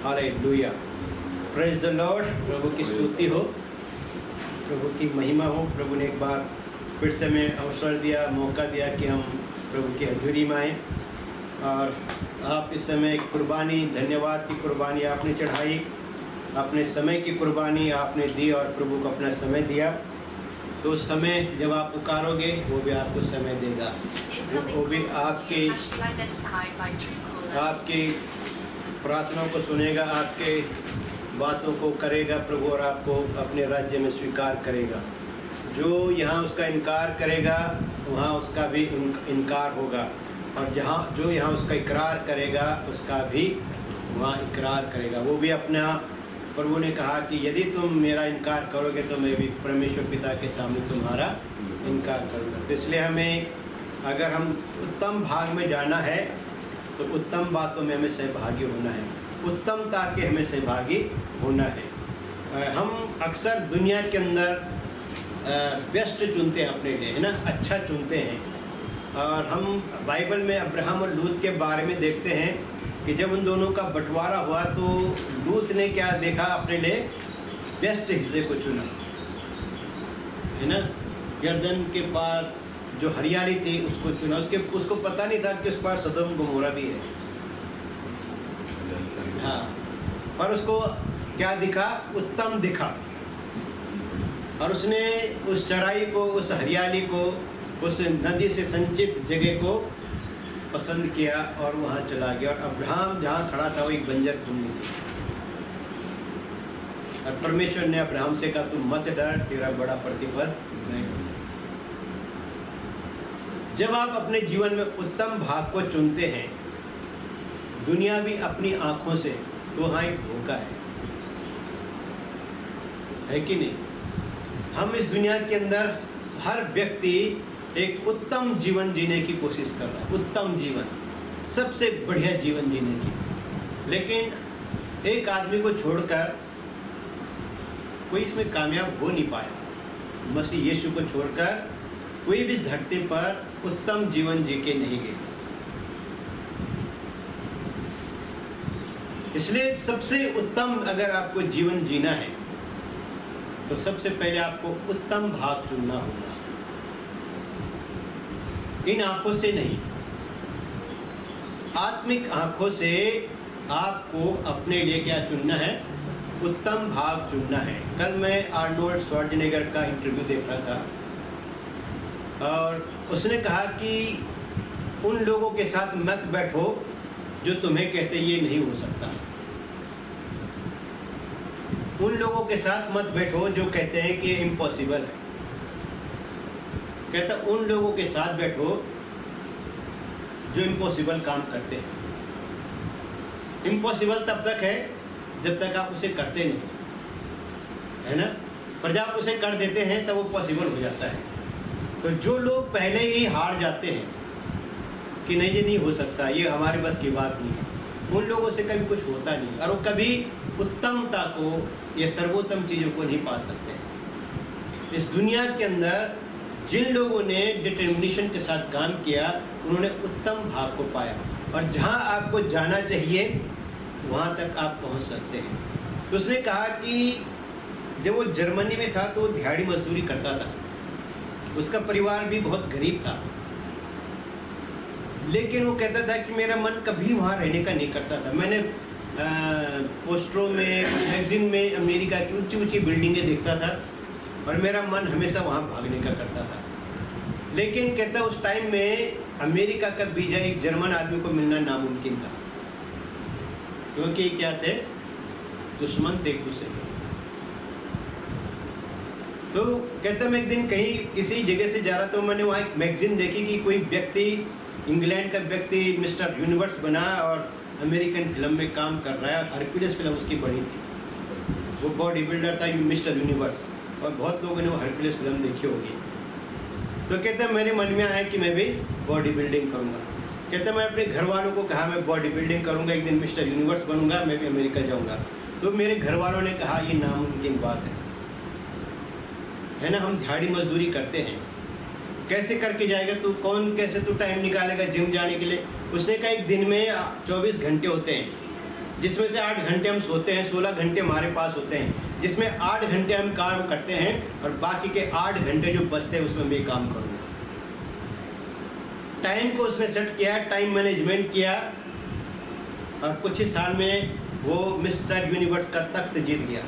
Hallelujah, praise the Lord. प्रभु की स्तुति हो, प्रभु की महिमा हो। प्रभु ने एक बार फिर से हमें अवसर दिया, मौका दिया कि हम प्रभु की हजूरी में आएँ। और आप इस समय कुर्बानी, धन्यवाद की कुर्बानी आपने चढ़ाई, अपने समय की कुर्बानी आपने दी और प्रभु को अपना समय दिया। तो समय जब आप पुकारोगे वो भी आपको समय देगा, वो भी आपकी प्रार्थनाओं को सुनेगा, आपके बातों को करेगा प्रभु, और आपको अपने राज्य में स्वीकार करेगा। जो यहाँ उसका इनकार करेगा वहाँ उसका भी इनकार होगा, और जो यहाँ उसका इकरार करेगा उसका भी वहाँ इकरार करेगा। वो भी अपना, प्रभु ने कहा कि यदि तुम मेरा इनकार करोगे तो मैं भी परमेश्वर पिता के सामने तुम्हारा इनकार करूँगा। तो इसलिए हमें, अगर हम उत्तम भाग में जाना है तो उत्तम बातों में हमें सहभागी होना है, उत्तमता के हमें सहभागी होना है। हम अक्सर दुनिया के अंदर बेस्ट चुनते हैं अपने लिए, है ना, अच्छा चुनते हैं। और हम बाइबल में अब्राहम और लूत के बारे में देखते हैं कि जब उन दोनों का बंटवारा हुआ तो लूत ने क्या देखा, अपने लिए बेस्ट हिस्से को चुना, है ना। यरदन के पार जो हरियाली थी उसको चुना। उसको पता नहीं था कि उस पार सदोम गमोरा भी है। हाँ, और उसको क्या दिखा, उत्तम दिखा। और उसने उस चराई को, उस हरियाली को, उस नदी से संचित जगह को पसंद किया और वहाँ चला गया। और अब्राहम जहाँ खड़ा था वो एक बंजर भूमि थी। और परमेश्वर ने अब्राहम से कहा, तू मत डर, तेरा बड़ा प्रतिफल नहीं होगा। जब आप अपने जीवन में उत्तम भाग को चुनते हैं, दुनिया भी अपनी आंखों से, तो वहाँ एक धोखा है कि नहीं। हम इस दुनिया के अंदर हर व्यक्ति एक उत्तम जीवन जीने की कोशिश कर रहा है, उत्तम जीवन, सबसे बढ़िया जीवन जीने की। लेकिन एक आदमी को छोड़कर कोई इसमें कामयाब हो नहीं पाया। मसीह यीशु को छोड़कर कोई भी इस धरती पर उत्तम जीवन जी के नहीं गए। इसलिए सबसे उत्तम अगर आपको जीवन जीना है तो सबसे पहले आपको उत्तम भाग चुनना होगा। इन आंखों से नहीं, आत्मिक आंखों से आपको अपने लिए क्या चुनना है, उत्तम भाग चुनना है। कल मैं आर्नोल्ड श्वार्ज़नेगर का इंटरव्यू देख रहा था और उसने कहा कि उन लोगों के साथ मत बैठो जो तुम्हें कहते ये नहीं हो सकता। उन लोगों के साथ मत बैठो जो कहते हैं कि ये इम्पॉसिबल है। कहता उन लोगों के साथ बैठो जो इम्पॉसिबल काम करते हैं। इम्पॉसिबल तब तक है जब तक आप उसे करते नहीं, है ना। पर जब आप उसे कर देते हैं तब वो पॉसिबल हो जाता है। तो जो लोग पहले ही हार जाते हैं कि नहीं ये नहीं हो सकता, ये हमारे बस की बात नहीं है, उन लोगों से कभी कुछ होता नहीं, और वो कभी उत्तमता को या सर्वोत्तम चीज़ों को नहीं पा सकते। इस दुनिया के अंदर जिन लोगों ने डिटर्मिनेशन के साथ काम किया उन्होंने उत्तम भाग को पाया, और जहाँ आपको जाना चाहिए वहाँ तक आप पहुँच सकते हैं। तो उसने कहा कि जब वो जर्मनी में था तो वो दिहाड़ी मजदूरी करता था, उसका परिवार भी बहुत गरीब था, लेकिन वो कहता था कि मेरा मन कभी वहाँ रहने का नहीं करता था। मैंने पोस्टरों में, मैगजीन में अमेरिका की ऊंची ऊंची बिल्डिंगें देखता था और मेरा मन हमेशा वहाँ भागने का करता था। लेकिन कहता उस टाइम में अमेरिका का वीजा एक जर्मन आदमी को मिलना नामुमकिन था, क्योंकि क्या थे, दुश्मन थे एक दूसरे के। तो कहता मैं एक दिन कहीं किसी जगह से जा रहा था, तो मैंने वहाँ एक मैगजीन देखी कि कोई व्यक्ति, इंग्लैंड का व्यक्ति मिस्टर यूनिवर्स बना और अमेरिकन फिल्म में काम कर रहा है। हरक्यूलिस फिल्म उसकी बनी थी, वो बॉडी बिल्डर था मिस्टर यूनिवर्स, और बहुत लोगों ने वो हरक्यूलिस फिल्म देखी होगी। तो कहता मेरे मन में आया कि मैं भी बॉडी बिल्डिंग करूँगा। कहता मैं अपने घर वालों को कहा मैं बॉडी बिल्डिंग करूँगा, एक दिन मिस्टर यूनिवर्स बनूंगा, मैं भी अमेरिका जाऊँगा। तो मेरे घर वालों ने कहा ये नामुमकिन बात है ना। हम दिहाड़ी मजदूरी करते हैं, कैसे करके जाएगा तू, कौन कैसे तू टाइम निकालेगा जिम जाने के लिए। उसने कहा एक दिन में 24 घंटे होते हैं, जिसमें से 8 घंटे हम सोते हैं, 16 घंटे हमारे पास होते हैं, जिसमें 8 घंटे हम काम करते हैं और बाकी के 8 घंटे जो बचते हैं उसमें मैं काम करूँगा। टाइम को उसने सेट किया, टाइम मैनेजमेंट किया और कुछ ही साल में वो मिस्टर यूनिवर्स का तख्त जीत गया।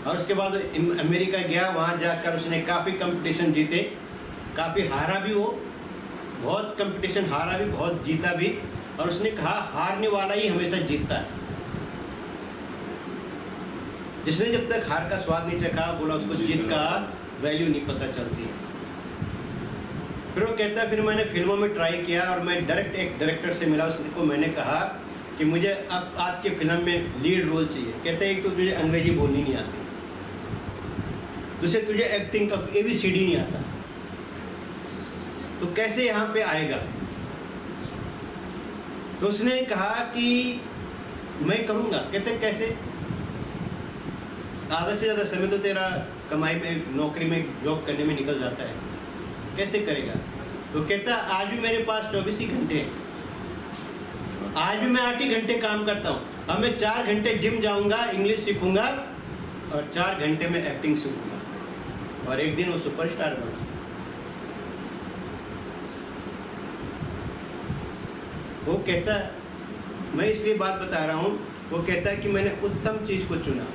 और उसके बाद अमेरिका गया, वहाँ जाकर उसने काफ़ी कंपटीशन जीते, काफ़ी हारा भी, वो बहुत कंपटीशन हारा भी, बहुत जीता भी। और उसने कहा हारने वाला ही हमेशा जीतता है। जिसने जब तक हार का स्वाद नहीं चखा, बोला उसको जीत का वैल्यू नहीं पता चलती है। फिर वो कहता है फिर मैंने फिल्मों में ट्राई किया और मैं डायरेक्ट एक डायरेक्टर से मिला, उसको मैंने कहा कि मुझे अब आपके फिल्म में लीड रोल चाहिए। कहते हैं एक तो तुझे अंग्रेजी बोलनी नहीं आती, दूसरे तुझे एक्टिंग का ABCD नहीं आता, तो कैसे यहाँ पे आएगा। तो उसने कहा कि मैं करूँगा। कहते कैसे? आधा से ज़्यादा समय तो तेरा कमाई में, नौकरी में, जॉब करने में निकल जाता है, कैसे करेगा? तो कहता आज भी मेरे पास 24 ही घंटे हैं, आज भी मैं 8 ही घंटे काम करता हूँ। अब मैं 4 घंटे जिम जाऊँगा, इंग्लिश सीखूँगा और 4 घंटे में एक्टिंग सीखूँगा और एक दिन वो सुपरस्टार बना। वो कहता है, मैं इसलिए बात बता रहा हूँ, वो कहता है कि मैंने उत्तम चीज़ को चुना।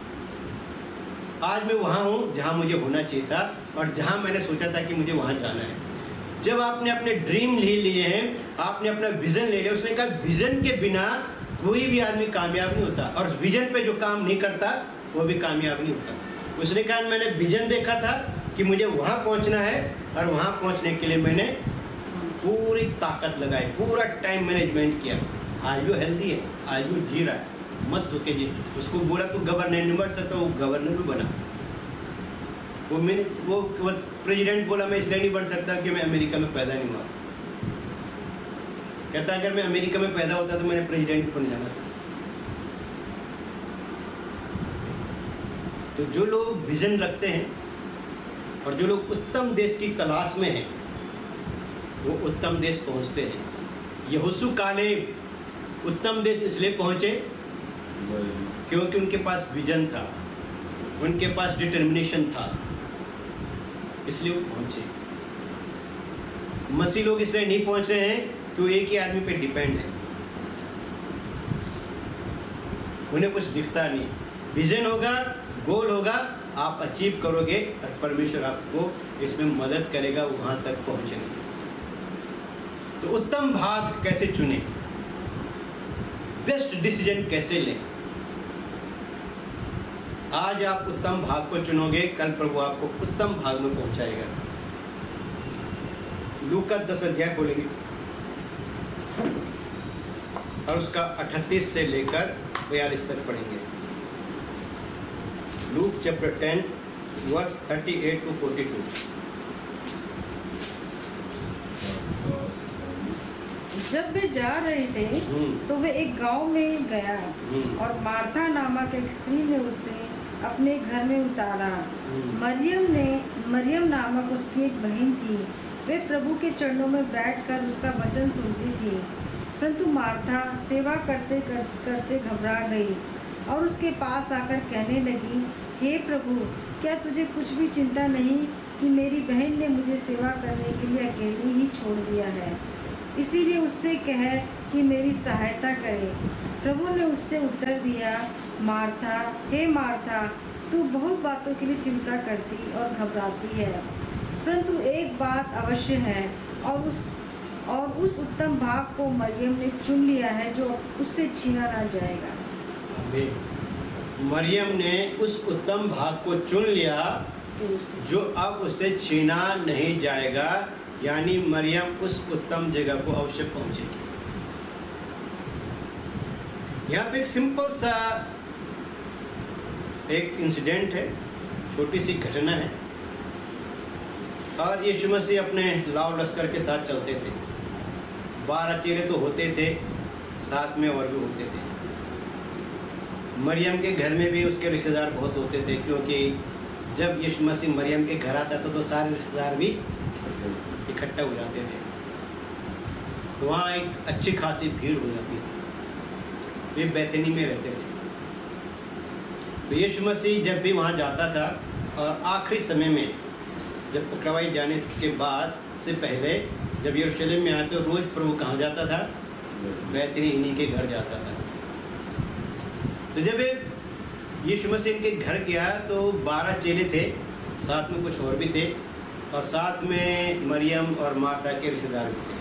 आज मैं वहाँ हूँ जहाँ मुझे होना चाहिए था और जहाँ मैंने सोचा था कि मुझे वहाँ जाना है। जब आपने अपने ड्रीम ले लिए हैं, आपने अपना विज़न ले लिया, उसने कहा विज़न के बिना कोई भी आदमी कामयाब नहीं होता और विज़न पे जो काम नहीं करता वो भी कामयाब नहीं होता। उसने कहा मैंने विज़न देखा था कि मुझे वहाँ पहुँचना है और वहाँ पहुँचने के लिए मैंने पूरी ताकत लगाई, पूरा टाइम मैनेजमेंट किया। आज वो हेल्दी है, आज वो जी रहा है मस्त होके जी। उसको बोला तू गवर्नर नहीं बन सकता, वो गवर्नर भी बना। वो प्रेसिडेंट बोला मैं इसलिए नहीं बन सकता कि मैं अमेरिका में पैदा नहीं हुआ। कहता अगर मैं अमेरिका में पैदा होता तो मैंने प्रेसिडेंट बन जाना था। तो जो लोग विजन रखते हैं और जो लोग उत्तम देश की तलाश में हैं, वो उत्तम देश पहुंचते हैं। यहोशू कालेब उत्तम देश इसलिए पहुंचे क्योंकि उनके पास विजन था, उनके पास डिटर्मिनेशन था, इसलिए वो पहुंचे। मसीह लोग इसलिए नहीं पहुंच रहे हैं कि वो एक ही आदमी पे डिपेंड है, उन्हें कुछ दिखता नहीं। विजन होगा, गोल होगा, आप अचीव करोगे और परमेश्वर आपको इसमें मदद करेगा वहां तक पहुंचने। तो उत्तम भाग कैसे चुने, बेस्ट डिसीजन कैसे लें। आज आप उत्तम भाग को चुनोगे, कल प्रभु आपको उत्तम भाग में पहुंचाएगा। लूका 10 अध्याय खोलेंगे और उसका 38 से लेकर 42 तक पढ़ेंगे। Luke chapter 10 verse 38 to 42। जब वे जा रहे थे तो वे एक गांव में गया और मार्था नामक एक स्त्री ने उसे अपने घर में उतारा। मरियम नामक उसकी एक बहन थी। वे प्रभु के चरणों में बैठकर उसका वचन सुनती थी। परंतु मार्था सेवा करते करते घबरा गई और उसके पास आकर कहने लगी, हे प्रभु, क्या तुझे कुछ भी चिंता नहीं कि मेरी बहन ने मुझे सेवा करने के लिए अकेली ही छोड़ दिया है? इसीलिए उससे कह कि मेरी सहायता करे। प्रभु ने उससे उत्तर दिया, मार्था, हे मार्था, तू बहुत बातों के लिए चिंता करती और घबराती है, परंतु एक बात अवश्य है और उस उत्तम भाग को मरियम ने चुन लिया है जो उससे छीना ना जाएगा। मरियम ने उस उत्तम भाग को चुन लिया जो अब उससे छीना नहीं जाएगा। यानी मरियम उस उत्तम जगह को अवश्य पहुंचेगी। यहाँ पे एक सिंपल सा एक इंसिडेंट है, छोटी सी घटना है। और यीशु मसीह अपने लाव लश्कर के साथ चलते थे। 12 चेले तो होते थे, साथ में और भी होते थे। मरियम के घर में भी उसके रिश्तेदार बहुत होते थे, क्योंकि जब यीशु मसीह मरियम के घर आता था तो सारे रिश्तेदार भी इकट्ठा हो जाते थे। तो वहाँ एक अच्छी खासी भीड़ हो जाती थी। वे बैतनी में रहते थे। तो यीशु मसीह जब भी वहाँ जाता था और आखिरी समय में जब पकड़वाई जाने के बाद से पहले जब यरूशलेम में आए तो रोज़ प्रभु कहाँ जाता था? बैतनी इन्हीं के घर जाता था। तो जब यीशु मसीह इनके घर गया तो 12 चेले थे, साथ में कुछ और भी थे और साथ में मरियम और मार्था के रिश्तेदार भी थे।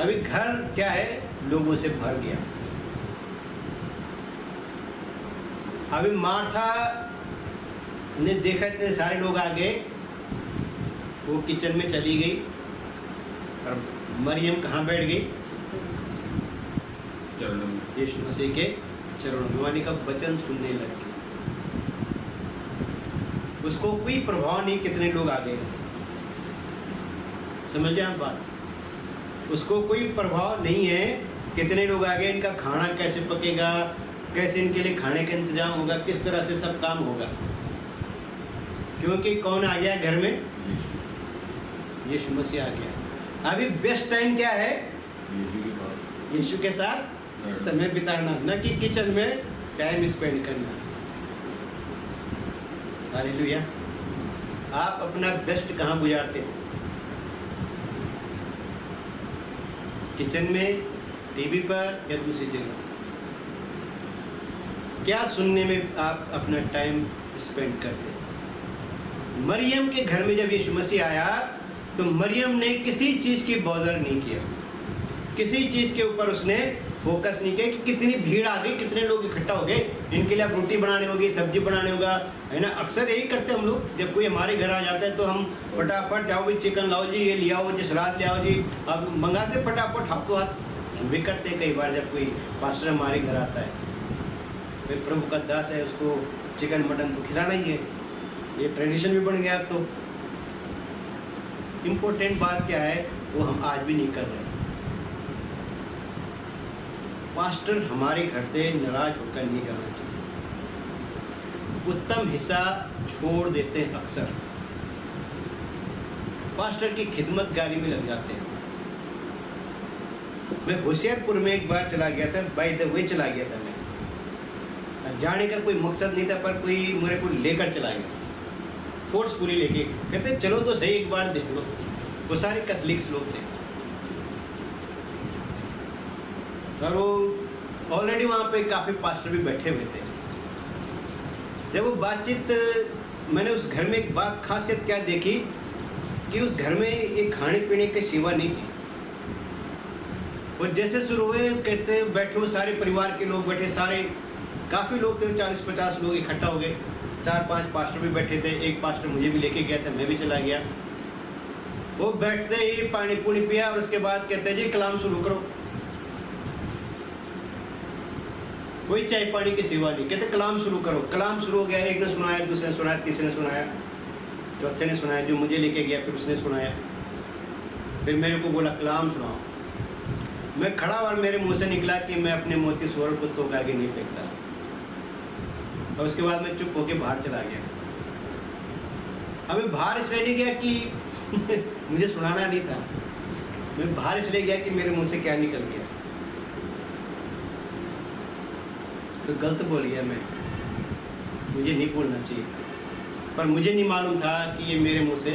अभी घर क्या है, लोगों से भर गया। अभी मार्था ने देखा इतने सारे लोग आ गए, वो किचन में चली गई और मरियम कहाँ बैठ गई? चरणों में। यीशु मसीह के चरणों में, वाणी का वचन सुनने लग गई। उसको कोई प्रभाव नहीं कितने लोग आ गए, समझ लिया आप बात? उसको कोई प्रभाव नहीं है कितने लोग आ गए, इनका खाना कैसे पकेगा, कैसे इनके लिए खाने का इंतजाम होगा, किस तरह से सब काम होगा। क्योंकि कौन आ गया घर में? यीशु मसीह आ गया। अभी बेस्ट टाइम क्या है? यीशु के पास, यीशु के साथ समय बिताना, न कि किचन में टाइम स्पेंड करना। हालेलुया। आप अपना बेस्ट कहाँ गुजारते हैं? किचन में, टीवी पर या दूसरी जगह? क्या सुनने में आप अपना टाइम स्पेंड करते हैं? मरियम के घर में जब यीशु मसीह आया तो मरियम ने किसी चीज़ की बॉदर नहीं किया, किसी चीज़ के ऊपर उसने फोकस नहीं किया कि कितनी भीड़ आ गई, कितने लोग इकट्ठा हो गए, इनके लिए अब रोटी बनानी होगी, सब्जी बनानी होगा, है ना। अक्सर यही करते हम लोग, जब कोई हमारे घर आ जाता है तो हम फटाफट आओ भाई चिकन लाओ जी, ये ले आओ जी, सलाद ले आओ जी, अब मंगाते फटाफट हाथों हाथ। हम भी करते हैं कई बार जब कोई पास्टर हमारे घर आता है, भाई प्रभु का दास है, उसको चिकन मटन तो खिलाना ही है, ये ट्रेडिशन भी बन गया अब तो। इम्पोर्टेंट बात क्या है वो हम आज भी नहीं कर रहे। पास्टर हमारे घर से नाराज होकर नहीं करना चाहिए, उत्तम हिस्सा छोड़ देते हैं। अक्सर पास्टर की खिदमतगारी में लग जाते हैं। मैं होशियारपुर में एक बार चला गया था, बाय द वे चला गया था, मैं जाने का कोई मकसद नहीं था, पर कोई मेरे को लेकर चला गया, फोर्सफुली लेके, कहते चलो तो सही एक बार देख लो। वो सारे कैथलिक्स लोग थे और वो ऑलरेडी वहाँ पे काफ़ी पास्टर भी बैठे हुए थे। जब वो बातचीत, मैंने उस घर में एक बात खासियत क्या देखी कि उस घर में एक खाने पीने की सेवा नहीं थी। वो जैसे शुरू हुए, कहते बैठे वो सारे परिवार के लोग बैठे, सारे काफ़ी लोग थे, 40-50 लोग इकट्ठा हो गए, 4-5 पास्टर भी बैठे थे, एक पास्टर मुझे भी लेके गया था, मैं भी चला गया। वो बैठते ही पानी पूनी पिया और उसके बाद कहते हैं जी कलाम शुरू करो। कोई चाय पानी की सेवा नहीं, कहते कलाम शुरू करो। कलाम शुरू हो गया, एक ने सुनाया, दूसरे ने सुनाया, तीसरे ने सुनाया, चौथे ने सुनाया, जो मुझे लेके गया फिर उसने सुनाया, फिर मेरे को बोला कलाम सुनाओ। मैं खड़ा और मेरे मुंह से निकला कि मैं अपने मोती सूअर कुत्तों के आगे नहीं फेंकता। और उसके बाद मैं चुप होकर बाहर चला गया। अभी बाहर इसलिए नहीं गया कि मुझे सुनाना नहीं था, मैं बाहर इसलिए गया कि मेरे मुंह से क्या निकल गया। तो गलत बोल गया मैं, मुझे नहीं बोलना चाहिए था, पर मुझे नहीं मालूम था कि ये मेरे मुंह से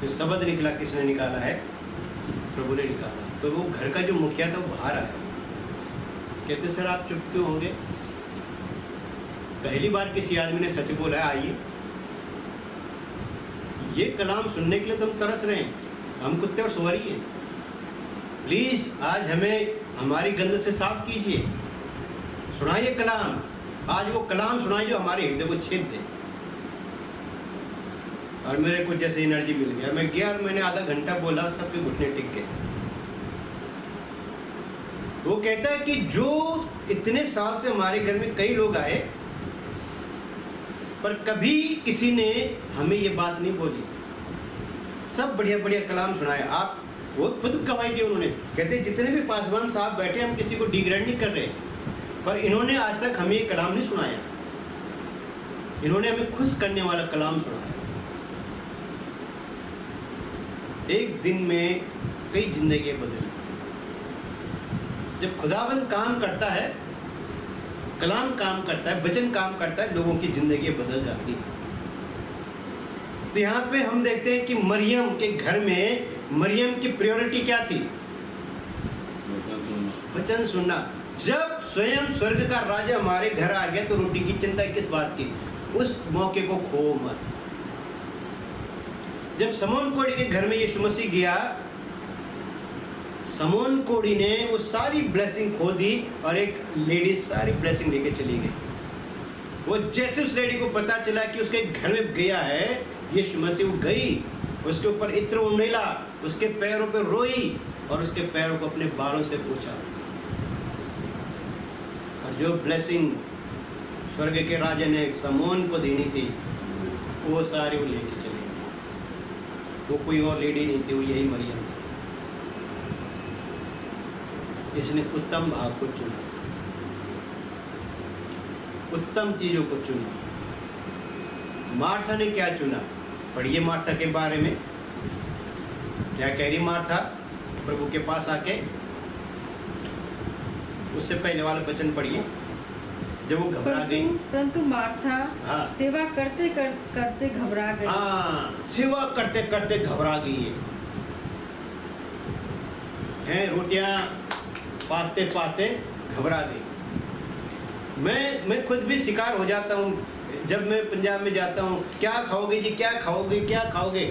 जो शब्द निकला किसने निकाला है, प्रभु ने निकाला। तो वो घर का जो मुखिया था वो बाहर आया, कहते सर आप चुप क्यों होंगे? पहली बार किसी आदमी ने सच बोला है, आइए। ये कलाम सुनने के लिए तुम तरस रहे हैं, हम कुत्ते और सुअर ही हैं। प्लीज आज हमें हमारी गंद से साफ कीजिए, सुनाइए कलाम। आज वो कलाम सुनाइए जो हमारे हृदय को छेद दे। और मेरे को जैसे एनर्जी मिल गया, मैं गया और मैंने आधा घंटा बोला, सबके घुटने टिक गए। वो कहता है कि जो इतने साल से हमारे घर में कई लोग आए, पर कभी किसी ने हमें ये बात नहीं बोली, सब बढ़िया बढ़िया कलाम सुनाया। आप वो खुद गवाही दी उन्होंने, कहते जितने भी पासवान साहब बैठे, हम किसी को डिग्रेड नहीं कर रहे, पर इन्होंने आज तक हमें ये कलाम नहीं सुनाया, इन्होंने हमें खुश करने वाला कलाम सुनाया। एक दिन में कई जिंदगियां बदल। जब खुदाबंद काम करता है कलाम काम करता है, वचन काम करता है, लोगों की जिंदगी बदल जाती है। तो यहाँ पे हम देखते हैं कि मरियम के घर में मरियम की प्रायोरिटी क्या थी? वचन सुनना। जब स्वयं स्वर्ग का राजा हमारे घर आ गया तो रोटी की चिंता किस बात की? उस मौके को खो मत। जब समौन कोड़ी के घर में यीशु मसीह गया, समौन कोड़ी ने वो सारी ब्लेसिंग खो दी और एक लेडी सारी ब्लेसिंग लेके चली गई। वो जैसे उस लेडी को पता चला कि उसके घर में गया है यीशु मसीह, वो गई, उसके ऊपर इत्र उंडेला, उसके पैरों पे रोई और उसके पैरों को अपने बालों से पोंछा। और जो ब्लेसिंग स्वर्ग के राजा ने समौन को देनी थी वो सारी वो लेके चली गई। वो कोई और लेडी नहीं थी, वो यही मरियम थी। इसने उत्तम भाग को चुना, उत्तम चीजों को चुना। मार्था ने क्या चुना? पढ़िए मार्था के बारे में क्या कह रही मार्था प्रभु के पास आके। उससे पहले वाला वचन पढ़िए, जब वो घबरा गई। परंतु मार्था हाँ। सेवा करते करते घबरा गई। हाँ, सेवा करते करते घबरा गई है, रोटियां पाते पाते घबरा गई। मैं खुद भी शिकार हो जाता हूँ जब मैं पंजाब में जाता हूँ। क्या खाओगे जी, क्या खाओगे, क्या खाओगे?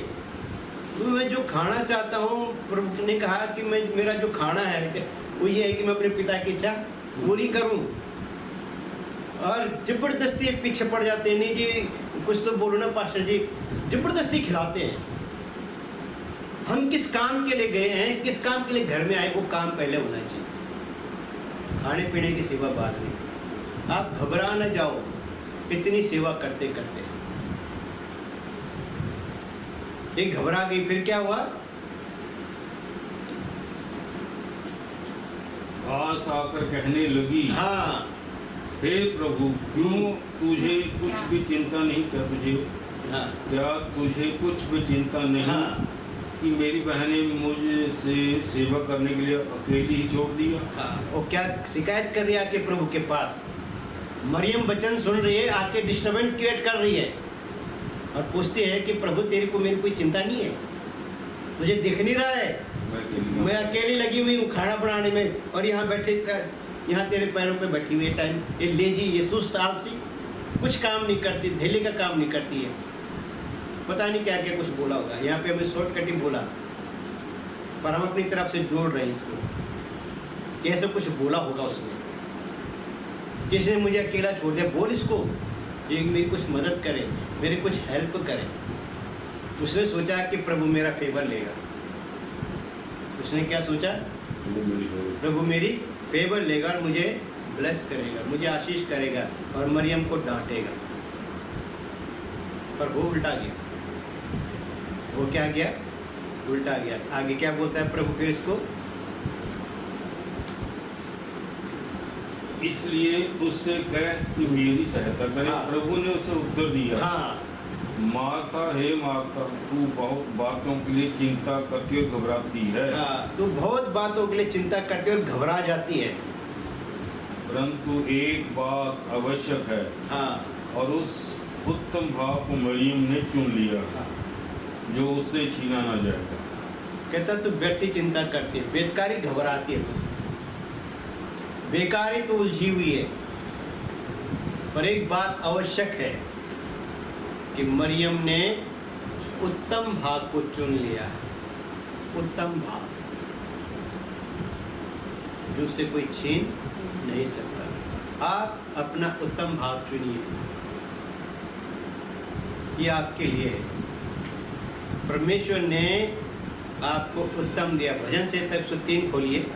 मैं जो खाना चाहता हूँ, प्रभु ने कहा कि मेरा जो खाना है वो ये है कि मैं अपने पिता की इच्छा पूरी करूँ। और जबरदस्ती पीछे पड़ जाते हैं, नहीं जी कुछ तो बोलो ना पास्टर जी, जबरदस्ती खिलाते हैं। हम किस काम के लिए गए हैं, किस काम के लिए घर में आए, वो काम पहले होना चाहिए। खाने पीने की सेवा बाद में। आप घबरा न जाओ इतनी सेवा करते करते। ये घबरा गई, फिर क्या हुआ? पास आकर कहने लगी, हाँ, हे प्रभु, क्यों तुझे कुछ भी चिंता नहीं? हाँ, क्या तुझे कुछ भी चिंता नहीं हाँ, कि मेरी बहनें मुझे से सेवा करने के लिए अकेली ही छोड़ दिया? हाँ। वो क्या शिकायत कर रही है आके प्रभु के पास? मरियम वचन सुन रही है, आके डिस्टर्बेंस क्रिएट कर रही है और पूछती है कि प्रभु तेरे को मेरी कोई चिंता नहीं है? तुझे दिख नहीं रहा है? मैं अकेली लगी हुई हूँ खाना बनाने में और यहाँ बैठे, यहाँ तेरे पैरों पे बैठी हुई है टाइम। ये लेजी, ये सुस्त आलसी, कुछ काम नहीं करती, धेले का काम नहीं करती है। पता नहीं क्या क्या कुछ बोला होगा। यहाँ पे हमें शॉर्टकट ही बोला, पर हम अपनी तरफ से जोड़ रहे हैं इसको। कैसे कुछ बोला होगा उसने, किसी ने मुझे अकेला छोड़ दिया, बोल इसको ये मेरी कुछ मदद करे, मेरी कुछ हेल्प करे। उसने सोचा कि प्रभु मेरा फेवर लेगा। उसने क्या सोचा? प्रभु मेरी फेवर लेगा और मुझे ब्लेस करेगा, मुझे आशीष करेगा और मरियम को डांटेगा। पर वो उल्टा गया। वो क्या गया? उल्टा गया। आगे क्या बोलता है प्रभु फिर इसको? इसलिए उससे कह कि मेरी सहायता करे। हाँ। प्रभु ने उसे उत्तर दिया, हाँ, मार्था, हे मार्था, तू बहुत बातों के लिए चिंता करती और घबराती है। हाँ, तू बहुत बातों के लिए चिंता करती और घबरा जाती है, परंतु एक बात आवश्यक है, हाँ, और उस उत्तम भाव को मरियम ने चुन लिया, हाँ। जो उससे छीना ना जाएगा। कहता तू व्यर्थी चिंता करती है, बेकारी घबराती है, तू बेकारी तो उलझी हुई है। पर एक बात आवश्यक है कि मरियम ने उत्तम भाग को चुन लिया। उत्तम भाग जो उससे कोई छीन नहीं सकता। आप अपना उत्तम भाग चुनिए, ये आपके लिए है। परमेश्वर ने आपको उत्तम दिया। भजन संहिता 103 खोलिए।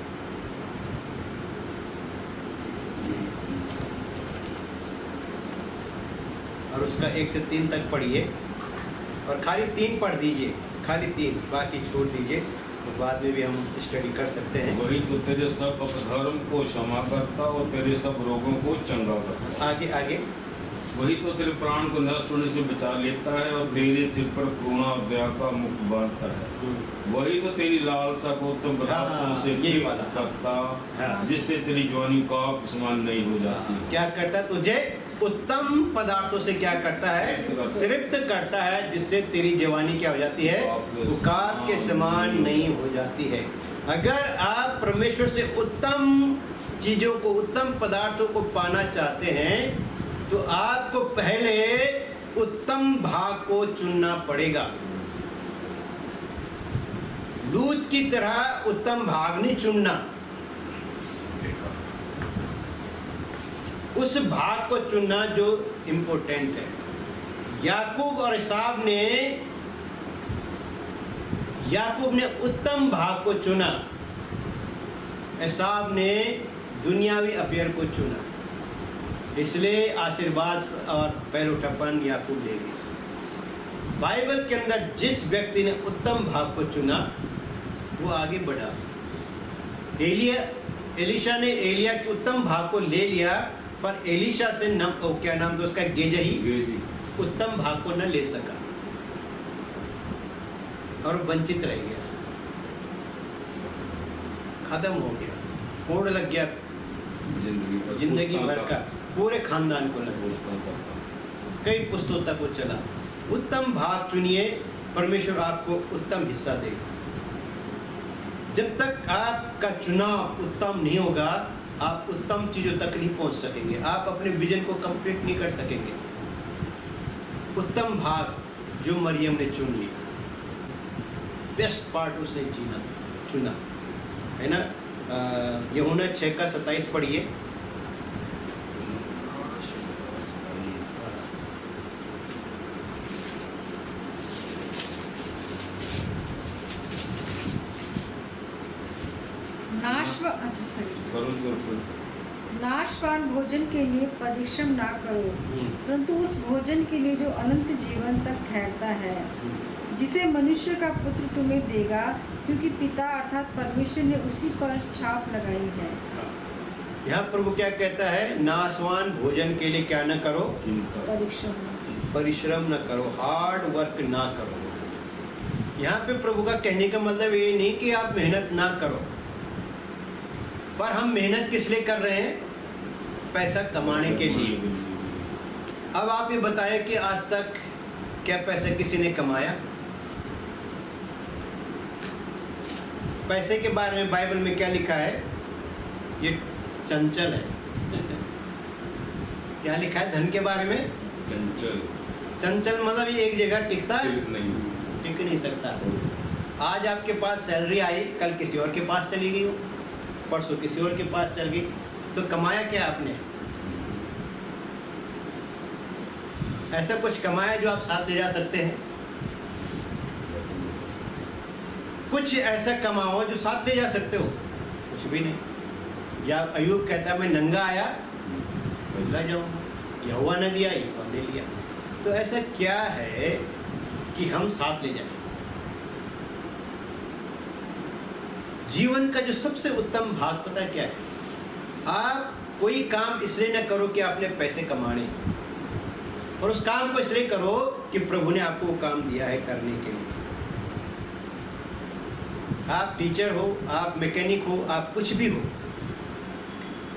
और उसका 1 से 3 तक पढ़िए और खाली 3 पढ़ दीजिए, खाली 3, बाकी छोड़ दीजिए, तो बाद में भी हम स्टडी कर सकते हैं। वही तो तेरे सब अपधर्म को क्षमा करता और तेरे सब रोगों को चंगा करता। आगे आगे वही तो तेरे प्राण को नष्ट होने से बचा लेता है और तेरे सिर पर करुणा और दया का मुकुट बांधता है। वही तो तेरी लालसा को उत्तम पदार्थों से यही तृप्त वाला। करता, हाँ। जिससे तेरी जवानी काप समान नहीं हो जाती। क्या करता है? तुझे उत्तम पदार्थों से क्या करता है? तृप्त करता है, जिससे तेरी जवानी क्या हो जाती है? उकाब के समान नहीं हो जाती है। अगर आप परमेश्वर से उत्तम चीजों को, उत्तम पदार्थों को पाना चाहते हैं, तो आपको पहले उत्तम भाग को चुनना पड़ेगा। लूत की तरह उत्तम भाग नहीं चुनना, उस भाग को चुनना जो इंपॉर्टेंट है। याकूब और याकूब ने उत्तम भाग को चुना, एसाव ने दुनियावी अफेयर को चुना, इसलिए आशीर्वाद और पहलौठापन याकूब ले गए। बाइबल के अंदर जिस व्यक्ति ने उत्तम भाग को चुना वो आगे बढ़ा। एलिशा ने एलिया के उत्तम भाग को ले लिया, पर एलिशा से क्या नाम था उसका? गेजही उत्तम भाग को न ले सका और वंचित रह गया, खत्म हो गया, कोड़ लग गया जिंदगी भर का, पूरे खानदान को लग गया, कई पुस्तों तक वो चला। उत्तम भाग चुनिए, परमेश्वर आपको उत्तम हिस्सा देगा। जब तक आपका चुनाव उत्तम नहीं होगा, आप उत्तम चीजों तक नहीं पहुंच सकेंगे, आप अपने विजन को कंप्लीट नहीं कर सकेंगे। उत्तम भाग जो मरियम ने चुन लिया, बेस्ट पार्ट उसने चुना है ना। यूहन्ना 6:27 पढ़िए। नाशवान भोजन के लिए परिश्रम ना करो, परंतु उस भोजन के लिए जो अनंत जीवन तक ठहरता है, जिसे मनुष्य का पुत्र तुम्हें देगा, क्योंकि पिता अर्थात परमेश्वर ने उसी पर छाप लगाई है। यहाँ प्रभु क्या कहता है? नाशवान भोजन के लिए क्या न करो? परिश्रम न करो, हार्ड वर्क ना करो। यहाँ पे प्रभु का कहने का मतलब ये नहीं कि आप मेहनत ना करो, पर हम मेहनत किस लिए कर रहे हैं? पैसा कमाने के लिए। अब आप ये बताएं कि आज तक क्या पैसा किसी ने कमाया? पैसे के बारे में बाइबल में क्या लिखा है? ये चंचल है। क्या लिखा है धन के बारे में? चंचल मतलब ये एक जगह टिकता टिक नहीं सकता। आज आपके पास सैलरी आई, कल किसी और के पास चली गई हो, परसों किसी और के पास चल गई, तो कमाया क्या आपने? ऐसा कुछ कमाया जो आप साथ ले जा सकते हैं? कुछ ऐसा कमाओ जो साथ ले जा सकते हो? कुछ भी नहीं। या अयूब कहता है मैं नंगा आया नंगा जाऊंगा, यहोवा ने दिया यहोवा ने लिया। तो ऐसा क्या है कि हम साथ ले जाएं? जीवन का जो सबसे उत्तम भाग पता क्या है? आप कोई काम इसलिए न करो कि आपने पैसे कमाने, और उस काम को इसलिए करो कि प्रभु ने आपको वो काम दिया है करने के लिए। आप टीचर हो, आप मैकेनिक हो, आप कुछ भी हो,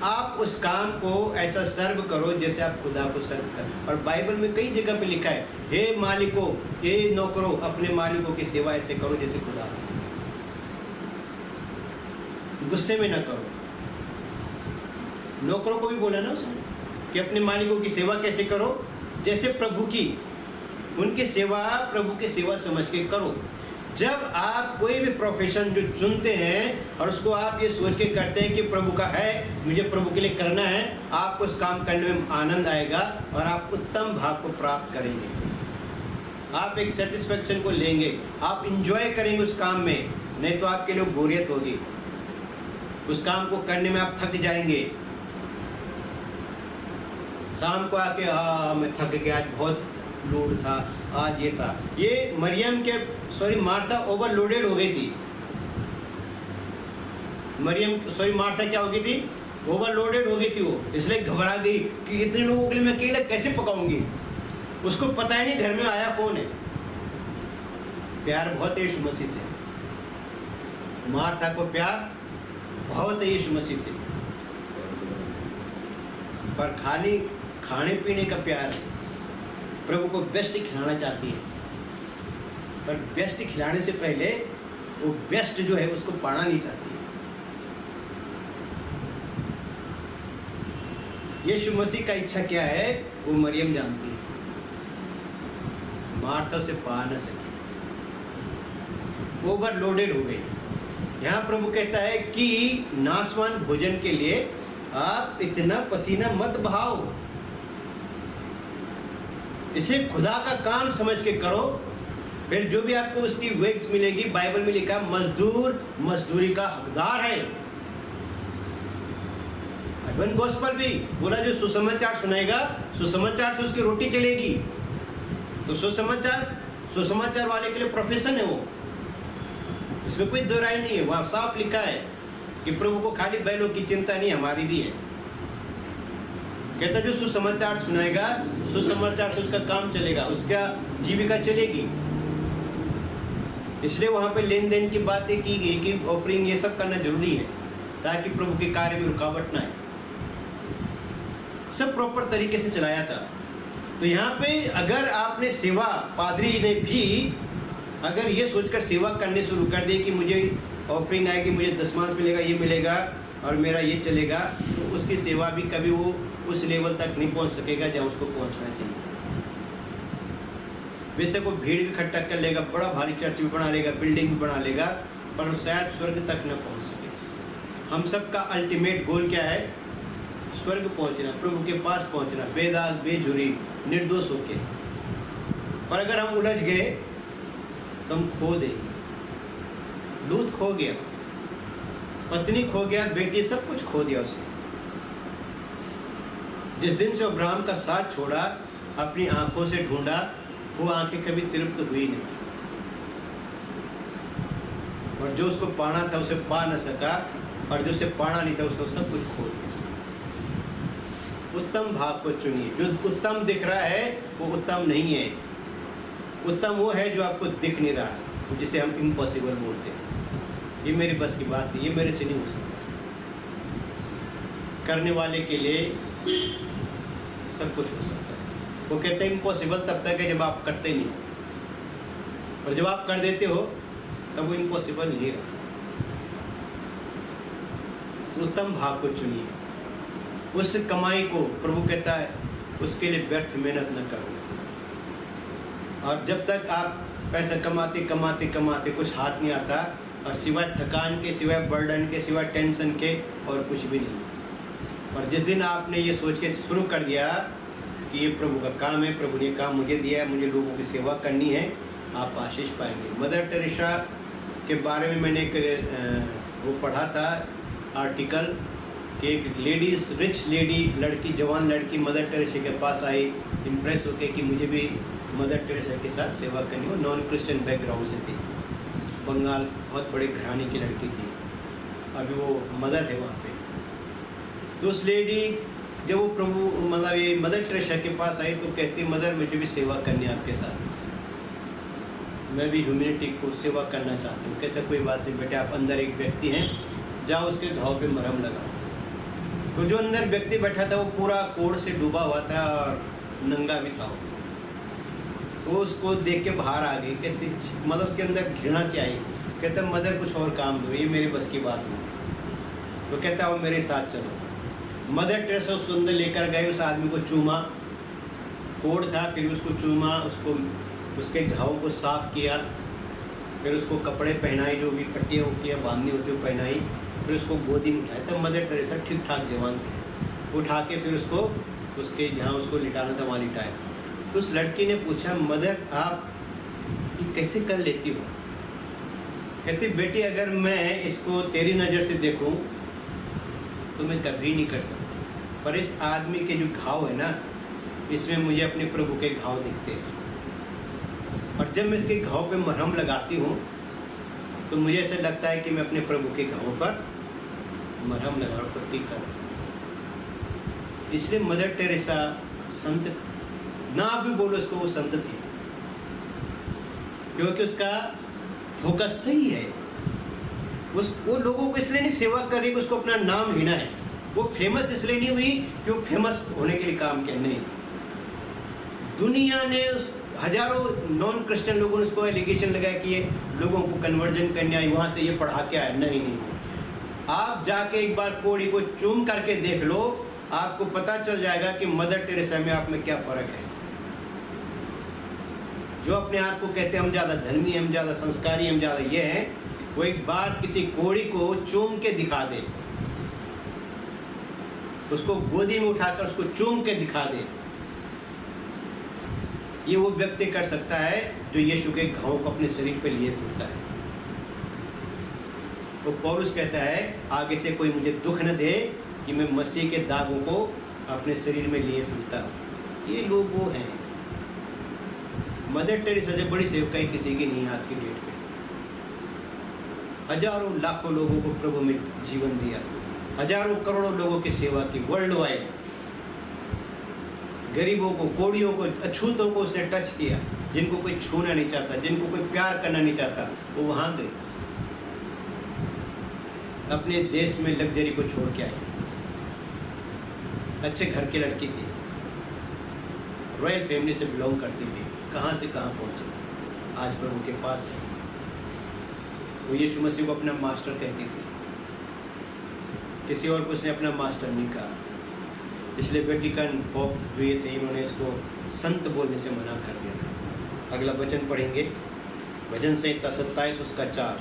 आप उस काम को ऐसा सर्व करो जैसे आप खुदा को सर्व करो। और बाइबल में कई जगह पे लिखा है, हे मालिकों, हे नौकरों, अपने मालिकों की सेवा ऐसे करो जैसे खुदा की। गुस्से में ना करो। नौकरों को भी बोला ना उसने कि अपने मालिकों की सेवा कैसे करो? जैसे प्रभु की। उनकी सेवा प्रभु की सेवा समझ के करो। जब आप कोई भी प्रोफेशन जो चुनते हैं और उसको आप ये सोच के करते हैं कि प्रभु का है, मुझे प्रभु के लिए करना है, आपको उस काम करने में आनंद आएगा और आप उत्तम भाग को प्राप्त करेंगे। आप एक सेटिस्फेक्शन को लेंगे, आप इंजॉय करेंगे उस काम में, नहीं तो आपके लिए बोरियत होगी। उस काम को करने में आप थक जाएंगे। शाम को आके मैं थक गया, आज बहुत लोड था, आज ये था। ये मार्था ओवरलोडेड हो गई थी। मार्था क्या हो गई थी? ओवरलोडेड हो गई थी वो, इसलिए घबरा गई कि इतने लोगों के लिए मैं अकेले कैसे पकाऊंगी। उसको पता ही नहीं घर में आया कौन है। प्यार बहुत है यीशु मसीह से, मार्था को प्यार बहुत है यीशु मसीह से, पर खाली खाने पीने का प्यार है। प्रभु को बेस्ट खिलाना चाहती है, पर बेस्ट खिलाने से पहले वो बेस्ट जो है उसको पाना नहीं चाहती है। यीशु मसीह का इच्छा क्या है वो मरियम जानती है, मार्था उसे पा न सकी, ओवरलोडेड हो गई। यहाँ प्रभु कहता है कि नाशवान भोजन के लिए आप इतना पसीना मत बहाओ, इसे खुदा का काम समझ के करो, फिर जो भी आपको उसकी वेज मिलेगी। बाइबल में लिखा मजदूर मजदूरी का हकदार है। इवन गॉस्पेल भी बोला जो सुसमाचार सुनाएगा सुसमाचार से उसकी रोटी चलेगी। तो सुसमाचार वाले के लिए प्रोफेशन है वो, इसमें कोई दो राय नहीं है। वहां साफ लिखा है कि प्रभु को खाली बैलों की चिंता नहीं, हमारी भी है। कहता जो सुसमाचार सुनाएगा सुसमाचार से उसका काम चलेगा, उसका जीविका चलेगी। इसलिए वहां पे लेन देन की बातें की गई कि ऑफरिंग ये सब करना जरूरी है ताकि प्रभु के कार्य में रुकावट ना आए। सब प्रॉपर तरीके से चलाया था। तो यहाँ पे अगर आपने सेवा, पादरी ने भी अगर ये सोचकर सेवा करने शुरू कर दी कि मुझे ऑफरिंग आएगी, मुझे दशमांश मिलेगा, ये मिलेगा और मेरा ये चलेगा, तो उसकी सेवा भी कभी वो उस लेवल तक नहीं पहुंच सकेगा जहाँ उसको पहुंचना चाहिए। वैसे को भीड़ भी इकट्ठा कर लेगा, बड़ा भारी चर्च भी बना लेगा, बिल्डिंग भी बना लेगा, पर शायद स्वर्ग तक न पहुंच सके। हम सब का अल्टीमेट गोल क्या है? स्वर्ग पहुंचना, प्रभु के पास पहुंचना, बेदाग बेझुरी निर्दोष होके। पर अगर हम उलझ गए तो हम खो देंगे। लूत खो गया, पत्नी खो गया, बेटी, सब कुछ खो दिया उसने। जिस दिन से अब्राहम का साथ छोड़ा, अपनी आंखों से ढूंढा, वो आंखें कभी तृप्त हुई नहीं, और जो उसको पाना था उसे पा न सका, और जो उसे पाना नहीं था उसको सब कुछ खो दिया। उत्तम भाग को चुनिए। जो उत्तम दिख रहा है वो उत्तम नहीं है। उत्तम वो है जो आपको दिख नहीं रहा, जिसे हम इम्पॉसिबल बोलते हैं। ये मेरी बस की बात नहीं, ये मेरे से नहीं हो सकता। करने वाले के लिए सब कुछ हो सकता है। वो कहते हैं इम्पॉसिबल तब तक है जब आप करते नहीं, और जब आप कर देते हो तब वो इम्पॉसिबल नहीं रहा। उत्तम भाग को चुनिए। उस कमाई को प्रभु कहता है उसके लिए व्यर्थ मेहनत न करो। और जब तक आप पैसा कमाते कमाते कमाते कुछ हाथ नहीं आता, और सिवाय थकान के, सिवाय बर्डन के, सिवाय टेंशन के और कुछ भी नहीं। और जिस दिन आपने ये सोच के शुरू कर दिया कि ये प्रभु का काम है, प्रभु ने काम मुझे दिया है, मुझे लोगों की सेवा करनी है, आप आशीष पाएंगे। मदर टेरेसा के बारे में मैंने एक वो पढ़ा था आर्टिकल कि एक लेडीज, रिच लेडी, लड़की, जवान लड़की मदर टेरेसा के पास आई, इम्प्रेस होके कि मुझे भी मदर टेरेसा के साथ सेवा करनी। वो नॉन क्रिश्चियन बैकग्राउंड से थी, बंगाल, बहुत बड़े घराने की लड़की थी। अभी वो मदर है वहाँ पे। तो उस लेडी जब वो प्रभु मतलब ये मदर टेरेसा के पास आई तो कहती, मदर मुझे भी सेवा करनी है आपके साथ, मैं भी ह्यूमैनिटी को सेवा करना चाहती हूँ। कहते कोई बात नहीं बेटे, आप अंदर एक व्यक्ति हैं, जाओ उसके घाव पे मरहम लगाओ। तो जो अंदर व्यक्ति बैठा था वो पूरा कोढ़ से डूबा हुआ था और नंगा भी था। वो उसको देख के बाहर आ गई। कहती, मतलब उसके अंदर घृणा से आई। कहता मदर कुछ और काम दो, ये मेरी बस की बात नहीं। तो कहता वो मेरे साथ चलो। मदर टेरेसा उसको अंदर लेकर गए, उस आदमी को चूमा, कोढ़ था, फिर उसको चूमा, उसको उसके घाव को साफ किया, फिर उसको कपड़े पहनाए, जो भी पट्टियाँ उट्टियाँ बांधनी होती वो पहनाई, फिर उसको गोदी में उठाया। तब मदर टेरेसा ठीक ठाक जवान थे। उठा के फिर उसको उसके जहाँ उसको लिटाना था वहाँ लिटाया। तो उस लड़की ने पूछा, मदर आप ये कैसे कर लेती हो? कहती बेटी अगर मैं इसको तेरी नज़र से देखूं तो मैं कभी नहीं कर सकती, पर इस आदमी के जो घाव है ना, इसमें मुझे अपने प्रभु के घाव दिखते हैं। और जब मैं इसके घाव पे मरहम लगाती हूँ तो मुझे ऐसा लगता है कि मैं अपने प्रभु के घाव पर मरहम लगा, पट्टी कर। इसलिए मदर टेरेसा संत ना भी बोलो उसको, वो संत थी, क्योंकि उसका फोकस सही है। वो लोगों को इसलिए नहीं सेवा कर रही कि उसको अपना नाम लेना है। वो फेमस इसलिए नहीं हुई कि वो फेमस होने के लिए काम किया, नहीं। दुनिया ने हजारों नॉन क्रिश्चियन लोगों ने उसको एलिगेशन लगाया कि ये लोगों को कन्वर्जन करने आई, वहाँ से ये पढ़ा के आया। नहीं नहीं, आप जाके एक बार कोड़ी को चूम करके देख लो, आपको पता चल जाएगा कि मदर टेरेसा में आप में क्या फ़र्क है। जो अपने आप को कहते हैं हम ज़्यादा धर्मी, हम ज़्यादा संस्कारी, हम ज़्यादा ये हैं, वो एक बार किसी कोड़ी को चूम के दिखा दे, उसको गोदी में उठाकर उसको चूम के दिखा दे, ये वो व्यक्ति कर सकता है जो यीशु के घावों को अपने शरीर पर लिए फिरता है। तो पौलुस कहता है आगे से कोई मुझे दुख न दे कि मैं मसीह के दागों को अपने शरीर में लिए फिरता हूँ। ये लोग वो हैं। मदर टेरेसा से बड़ी सेवकाई किसी की नहीं आज की डेट में। हजारों लाखों लोगों को प्रभु में जीवन दिया, हजारों करोड़ों लोगों की सेवा की वर्ल्ड वाइड। गरीबों को, कोड़ियों को, अछूतों को उसने टच किया, जिनको कोई छूना नहीं चाहता, जिनको कोई प्यार करना नहीं चाहता, वो वहाँ गई। अपने देश में लग्जरी को छोड़ के आई। अच्छे घर की लड़की थी, रॉयल फैमिली से बिलोंग करती थी, कहाँ से कहाँ पहुँची, आज प्रभु के पास है। वो यीशु मसीह को अपना मास्टर कहती थी, किसी और को उसने अपना मास्टर नहीं कहा। इसलिए वेटिकन पोप हुए थे, इन्होंने इसको संत बोलने से मना कर दिया था। अगला वचन पढ़ेंगे, भजन संहिता 27 उसका 4।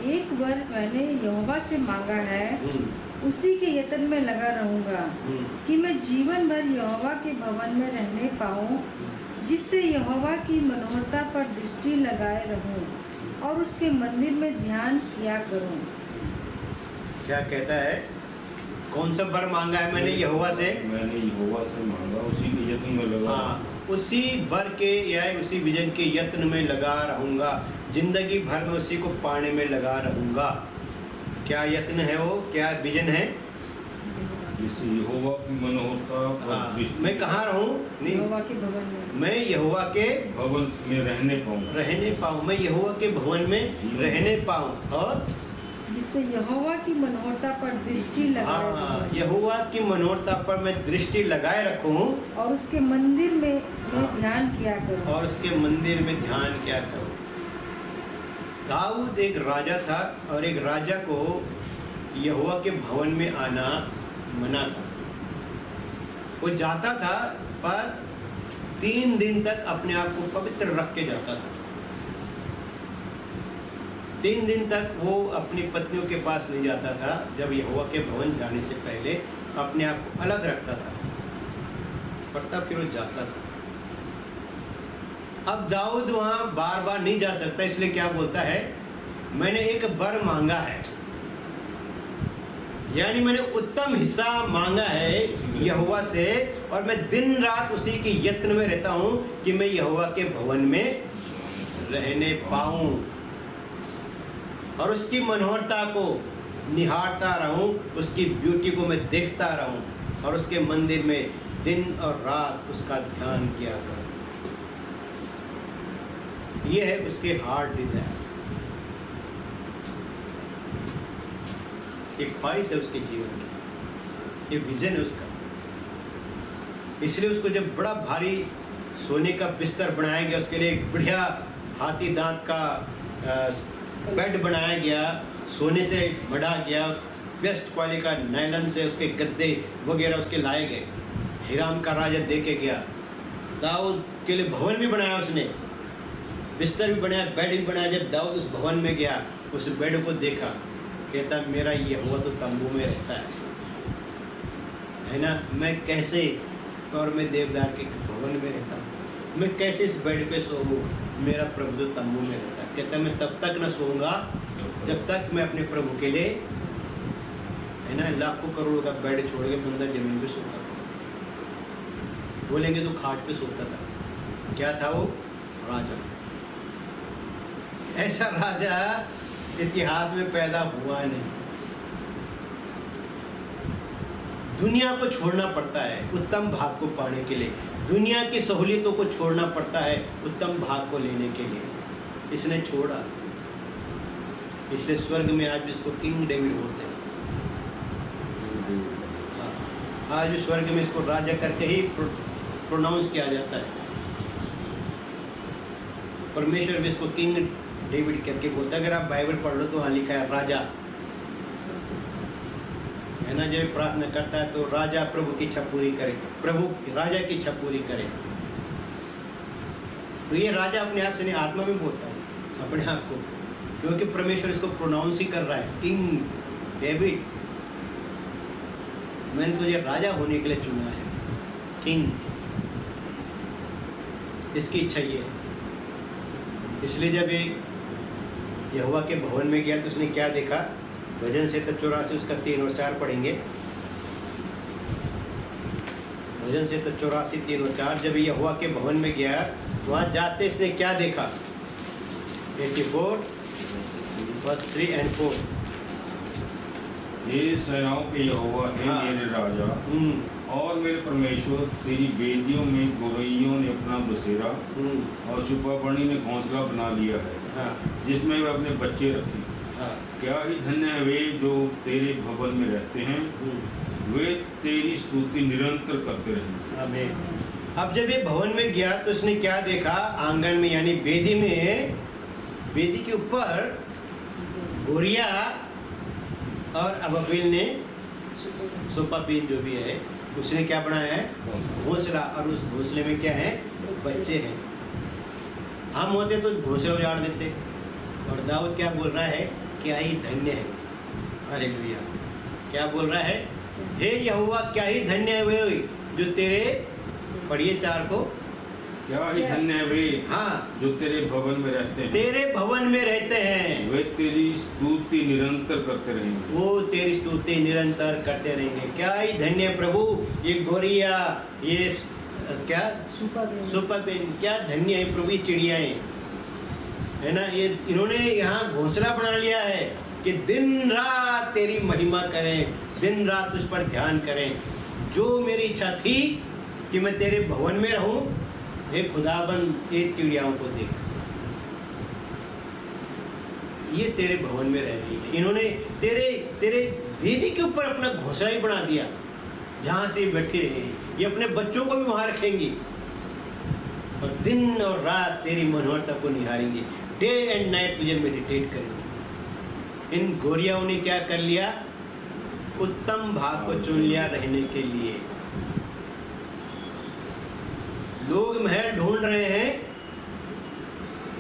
एक वर मैंने यहोवा से मांगा है, उसी के यत्न में लगा रहूंगा कि मैं जीवन भर यहोवा के भवन में रहने पाऊं, जिससे यहोवा की मनोहरता पर दृष्टि लगाए रहूं और उसके मंदिर में ध्यान किया करूं। क्या कहता है? कौन सा वर मांगा है मैंने यहोवा से? मैंने यहोवा से मांगा, उसी के यत्न में लगा। हाँ, उसी वर के या उसी विजन के यत्न में लगा रहूंगा, जिंदगी भर में उसी को पाने में लगा रहूंगा। क्या यत्न है वो, क्या विजन है? जिससे यहोवा की मनोहरता पर दृष्टि। मैं कहाँ रहूं? नहीं, यहोवा के भवन में। मैं यहोवा के भवन में रहने पाऊं। मैं यहोवा के भवन में रहने पाऊं, और जिससे यहोवा की मनोहरता पर दृष्टि लगाए रहूं। यहोवा की मनोहरता पर मैं दृष्टि लगाए रखूं और उसके मंदिर में ध्यान किया करूं। और उसके मंदिर में ध्यान क्या करूं। दाऊद एक राजा था, और एक राजा को यहोवा के भवन में आना मना था। वो जाता था, पर 3 दिन तक अपने आप को पवित्र रख के जाता था। 3 दिन तक वो अपनी पत्नियों के पास नहीं जाता था। जब यहोवा के भवन जाने से पहले अपने आप को अलग रखता था, पर तब फिर वो जाता था। अब दाऊद वहाँ बार बार नहीं जा सकता, इसलिए क्या बोलता है? मैंने एक वर मांगा है, यानी मैंने उत्तम हिस्सा मांगा है यहोवा से, और मैं दिन रात उसी के यत्न में रहता हूँ कि मैं यहोवा के भवन में रहने पाऊँ और उसकी मनोहरता को निहारता रहूं, उसकी ब्यूटी को मैं देखता रहूं, और उसके मंदिर में दिन और रात उसका ध्यान किया करूं। ये है उसके हार्ट डिजायर, एक ख्वाहिश है उसके जीवन की, ये विजन है उसका। इसलिए उसको जब बड़ा भारी सोने का बिस्तर बनाया गया, उसके लिए एक बढ़िया हाथी दांत का बेड बनाया गया, सोने से मढ़ा गया, बेस्ट क्वालिटी का नायलन से उसके गद्दे वगैरह उसके लाए गए। हिराम का राजा दे के गया। दाऊद के लिए भवन भी बनाया उसने, बिस्तर भी बनाया, बेड भी बनाया। जब दाऊद उस भवन में गया, उस बेड को देखा, कहता मेरा यहोवा तो तंबू में रहता है ना। मैं कैसे, और मैं देवदार के भवन में रहता हूँ, मैं कैसे इस बेड पे सोऊं? मेरा प्रभु तो तंबू में रहता है। कहता मैं तब तक न सोऊंगा जब तक मैं अपने प्रभु के लिए, है ना, लाखों करोड़ों का बेड छोड़ के बंदा जमीन पे सोता था। बोलेंगे तो खाट पे सोता था। क्या था वो? राजा। ऐसा राजा इतिहास में पैदा हुआ नहीं। दुनिया को छोड़ना पड़ता है उत्तम भाग को पाने के लिए, दुनिया की सहूलियतों को छोड़ना पड़ता है उत्तम भाग को लेने के लिए। इसने छोड़ा, इसलिए स्वर्ग में आज भी इसको किंग डेविड बोलते हैं। आज भी स्वर्ग में इसको राजा करके ही प्रोनाउंस किया जाता है। परमेश्वर भी इसको किंग डेविड करके बोलता है। अगर आप बाइबल पढ़ लो तो वहाँ लिखा है राजा, है ना। जब प्रार्थना करता है तो राजा प्रभु की इच्छा पूरी करे, प्रभु राजा की इच्छा पूरी करे। तो ये राजा अपने आप से नहीं, आत्मा में बोलता है अपने आप को, क्योंकि परमेश्वर इसको प्रोनाउंस ही कर रहा है, किंग डेविड, मैंने तुझे राजा होने के लिए चुना है, किंग। इसकी इच्छा ये है। इसलिए जब ये यहोवा के भवन में गया तो उसने क्या देखा? भजन से 84 उसका 3 और 4 पढ़ेंगे। भजन से 84 3 और 4। जब यहोवा के भवन में गया वहाँ जाते इसने क्या देखा? 84 verse 3 and 4। हे सेनाओं के यहोवा, हे हाँ। मेरे राजा और मेरे परमेश्वर, तेरी वेदियों में गोरैयों ने अपना बसेरा और शुपाबणी ने घोंसला बना लिया है, हाँ जिसमें वे अपने बच्चे रखें। हाँ क्या ही धन्य है वे जो तेरे भवन में रहते हैं, वे तेरी स्तुति निरंतर करते रहेंगे। आमीन। अब जब ये भवन में गया तो उसने क्या देखा? आंगन में यानी वेदी में, वेदी के ऊपर गोरिया और अबील ने सुपापीन जो भी है उसने क्या बनाया है? घोंसला। और उस घोंसले में क्या है? बच्चे हैं। हम होते तो घोंसला उजाड़ देते। और दाऊद क्या बोल रहा है? क्या ही धन्य है। हालेलुया। क्या बोल रहा है? हे यहोवा, क्या ही धन्य है वे जो तेरे, पढ़िए 4 को, क्या ही धन्य है वे हाँ जो तेरे भवन में रहते हैं, तेरे भवन में रहते हैं, वे तेरी स्तुति निरंतर करते रहेंगे। वो तेरी स्तुति निरंतर करते रहेंगे। क्या ही धन्य है प्रभु, ये गोरिया, ये क्या सुपरपेन, क्या धन्य है प्रभु, ये चिड़ियाएं, है ना। ये इन्होंने यहाँ घोंसला बना लिया है कि दिन रात तेरी महिमा करें, दिन रात उस पर ध्यान करें। जो मेरी इच्छा थी कि मैं तेरे भवन में रहूं, हे खुदाबंद, ये चिड़ियाओं को देख, ये तेरे भवन में रह रही है। इन्होंने तेरे वेदी के ऊपर अपना घोंसला ही बना दिया, जहाँ से बैठे रहे। ये अपने बच्चों को भी वहाँ रखेंगी और दिन और रात तेरी मनोहरता को निहारेंगे, डे एंड नाइट तुझे मेडिटेट करेंगे। इन गोरियाओं ने क्या कर लिया? उत्तम भाग को चुन लिया रहने के लिए। लोग महल ढूंढ रहे हैं,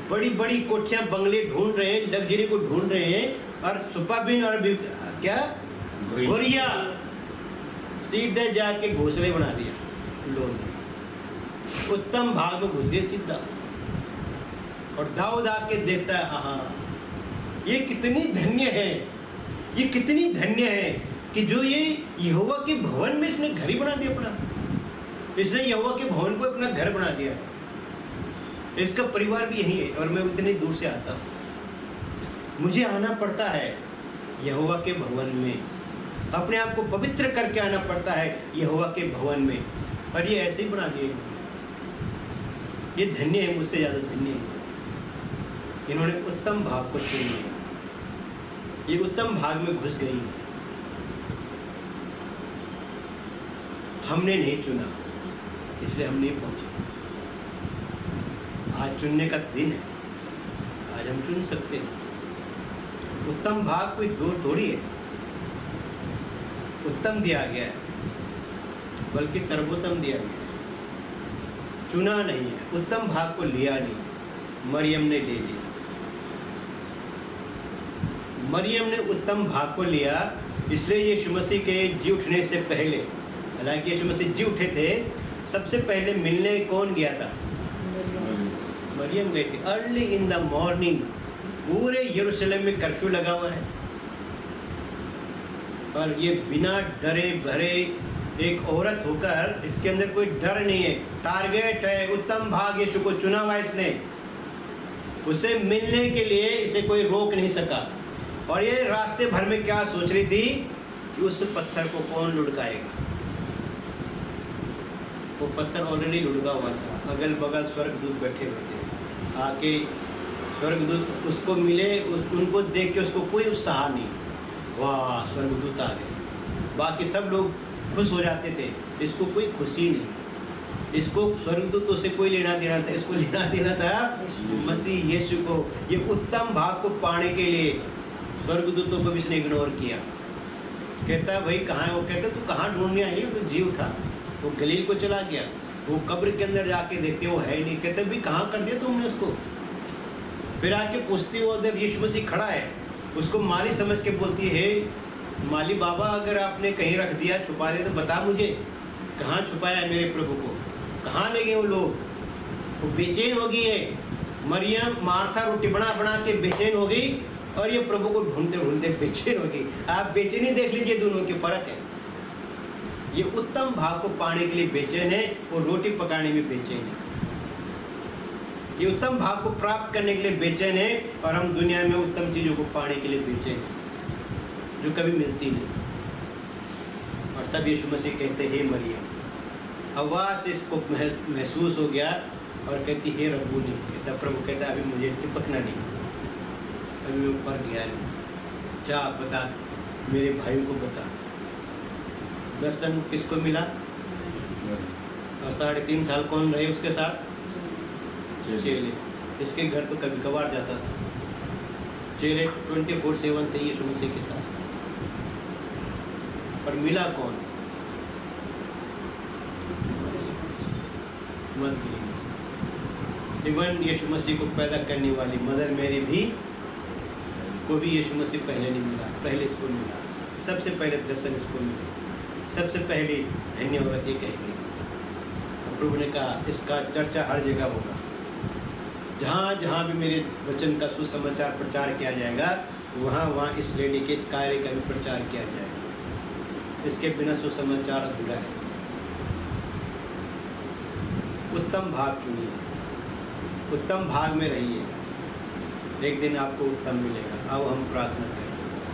बड़ी बड़ी कोठियां बंगले ढूंढ रहे हैं, लग्जरी को ढूंढ रहे हैं, और सुपाबीन और क्या गोरिया सीधे जाके घोंसले बना दिया लोगों ने, उत्तम भाग में घुस गए सीधा। और दाऊद आके देखता है, हाँ ये कितनी धन्य है, ये कितनी धन्य है कि जो ये यहोवा के भवन में इसने घर ही बना दिया अपना। इसने यहोवा के भवन को अपना घर बना दिया। इसका परिवार भी यही है और मैं इतनी दूर से आता हूँ, मुझे आना पड़ता है यहोवा के भवन में, अपने आप को पवित्र करके आना पड़ता है यहोवा के भवन में। पर ये ऐसे ही बना दिए। ये धन्य है, मुझसे ज़्यादा धन्य है। इन्होंने उत्तम भाग को चुन लिया, ये उत्तम भाग में घुस गई है। हमने नहीं चुना, इसलिए हम नहीं पहुंचे। आज चुनने का दिन है, आज हम चुन सकते हैं। उत्तम भाग कोई दूर थोड़ी है, उत्तम दिया गया है, बल्कि सर्वोत्तम दिया गया है। चुना नहीं है, उत्तम भाग को लिया नहीं, मरियम ने ले लिया। मरियम ने उत्तम भाग को लिया, इसलिए यीशु मसीह के जी उठने से पहले, हालांकि यीशु मसीह जी उठे थे, सबसे पहले मिलने कौन गया था? मरियम गई थी। अर्ली इन द मॉर्निंग, पूरे यरूशलेम में कर्फ्यू लगा हुआ है और ये बिना डरे भरे एक औरत होकर इसके अंदर कोई डर नहीं है, टारगेट है, उत्तम भाग यीशु को चुना हुआ इसने, उसे मिलने के लिए इसे कोई रोक नहीं सका। और ये रास्ते भर में क्या सोच रही थी कि उस पत्थर को कौन लुढ़काएगा। वो पत्थर ऑलरेडी लुढ़का हुआ था, अगल बगल स्वर्गदूत बैठे हुए थे, आके स्वर्गदूत उसको मिले, उनको देख के उसको कोई उत्साह नहीं, वाह स्वर्गदूत आ गए। बाकी सब लोग खुश हो जाते थे, इसको कोई खुशी नहीं, इसको स्वर्गदूतों से कोई लेना देना था, इसको लेना देना था मसीह यीशु को। ये उत्तम भाग को पाने के लिए स्वर्गदूतों को भी इसने इग्नोर किया। कहता है भाई कहाँ है वो, कहता तू कहाँ ढूंढने आई, तो जी उठा, वो गलील को चला गया, वो कब्र के अंदर जाके देखते वो है ही नहीं। कहते भाई कहाँ कर दिया तुमने उसको। फिर आके पूछती वो उधर यीशु मसीह खड़ा है, उसको माली समझ के बोलती है, माली बाबा अगर आपने कहीं रख दिया छुपा दिया तो बता मुझे कहाँ छुपाया है मेरे प्रभु को, कहाँ ले गए वो लोग। वो बेचैन हो गई है, मरियम मार्था रोटी बना बना के बेचैन हो गई और ये प्रभु को ढूंढते ढूंढते बेचैन हो गई। आप बेचैनी देख लीजिए, दोनों के फर्क है। ये उत्तम भाग को पाने के लिए बेचैन है और रोटी पकाने में बेचैन है। ये उत्तम भाग को प्राप्त करने के लिए बेचैन है और हम दुनिया में उत्तम चीज़ों को पाने के लिए बेचैन हैं जो कभी मिलती नहीं। और तब यीशु मसीह कहते हे मरियम, हवा से इसको महसूस हो गया और कहती हे रब्बूनी। कहता प्रभु कहता अभी मुझे चिपकना नहीं, अभी मैं ऊपर गया नहीं, जा बता मेरे भाइयों को बता। दर्शन किसको मिला और 3.5 साल कौन रहे उसके साथ? चेले। इसके घर तो कभी कभार जाता था, चेले 24/7 थे यीशु मसीह के साथ। पर मिला कौन? मत भूलिए, इवन यीशु मसीह को पैदा करने वाली मदर मेरी भी को भी यीशु मसीह पहले नहीं मिला, पहले इसको मिला। सबसे पहले दर्शन इसको मिला, सबसे पहले धन्य औरत ये कहेगी। प्रभु ने कहा इसका चर्चा हर जगह होगा, जहाँ जहाँ भी मेरे वचन का सुसमाचार प्रचार किया जाएगा वहाँ वहाँ इस लेडी के इस कार्य का भी प्रचार किया जाएगा। इसके बिना सुसमाचार अधूरा है। उत्तम भाग चुनिए, उत्तम भाग में रहिए, एक दिन आपको उत्तम मिलेगा। आओ हम प्रार्थना करें।